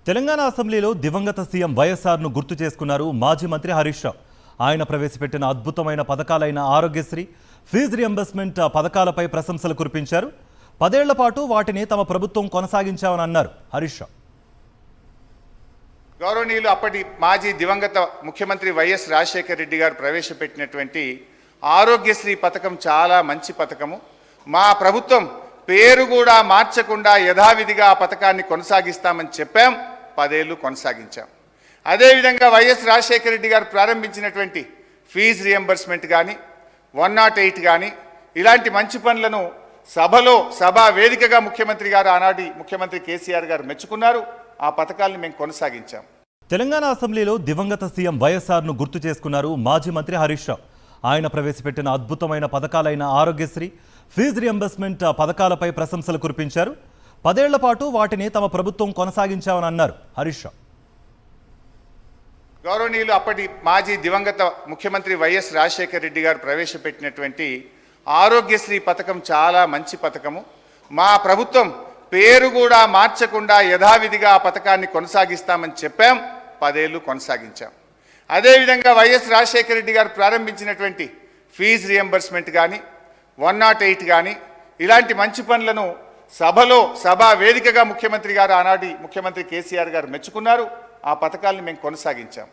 తెలంగాణ అసెంబ్లీలో దివంగత సీఎం వైఎస్ఆర్ను గుర్తు చేసుకున్నారు మాజీ మంత్రి హరీష్ రావు. ఆయన ప్రవేశపెట్టిన అద్భుతమైన పథకాలైన ఆరోగ్యశ్రీ, ఫీజు రియంబర్స్మెంట్ పథకాలపై ప్రశంసలు కురిపించారు. 10 ఏళ్ల పాటు వాటిని తమ ప్రభుత్వం కొనసాగించామని అన్నారు హరీష్ రావు. గౌరవనీయులు అప్పటి మాజీ దివంగత ముఖ్యమంత్రి వైఎస్ రాజశేఖర రెడ్డి గారు ప్రవేశపెట్టినటువంటి ఆరోగ్యశ్రీ పథకం చాలా మంచి పథకము. మా ప్రభుత్వం పేరు కూడా మార్చకుండా యథావిధిగా ఆ పథకాన్ని కొనసాగిస్తామని చెప్పాం. 10 ఏళ్ళు కొనసాగించాం. అదేవిధంగా వైఎస్ రాజశేఖర రెడ్డి గారు ప్రారంభించినటువంటి ఫీజు రియంబర్స్మెంట్ కానీ 108 కానీ ఇలాంటి మంచి పనులను సభా వేదికగా ముఖ్యమంత్రి గారు ఆనాటి ముఖ్యమంత్రి కేసీఆర్ గారు మెచ్చుకున్నారు. ఆ పథకాలను మేము కొనసాగించాం. తెలంగాణ అసెంబ్లీలో దివంగత సీఎం వైఎస్ఆర్ను గుర్తు చేసుకున్నారు మాజీ మంత్రి హరీష్ రావు. ఆయన ప్రవేశపెట్టిన అద్భుతమైన పథకాలైన ఆరోగ్యశ్రీ, ఫీజు రియంబర్స్మెంట్ పథకాలపై ప్రశంసలు కురిపించారు. 10 ఏళ్ల పాటు వాటిని తమ ప్రభుత్వం కొనసాగించామని అన్నారు హరీష్ రావు. గౌరవనీయులు అప్పటి మాజీ దివంగత ముఖ్యమంత్రి వైఎస్ రాజశేఖర రెడ్డి గారు ప్రవేశపెట్టినటువంటి ఆరోగ్యశ్రీ పథకం చాలా మంచి పథకము. మా ప్రభుత్వం పేరు కూడా మార్చకుండా యథావిధిగా ఆ పథకాన్ని కొనసాగిస్తామని చెప్పాం. 10 ఏళ్ళు కొనసాగించాం. అదేవిధంగా వైఎస్ రాజశేఖర రెడ్డి గారు ప్రారంభించినటువంటి ఫీజు రియంబర్స్మెంట్ కానీ 108 కానీ ఇలాంటి మంచి పనులను సభా వేదికగా ముఖ్యమంత్రి గారు ఆనాటి ముఖ్యమంత్రి కేసీఆర్ గారు మెచ్చుకున్నారు. ఆ పథకాలను మేము కొనసాగించాం.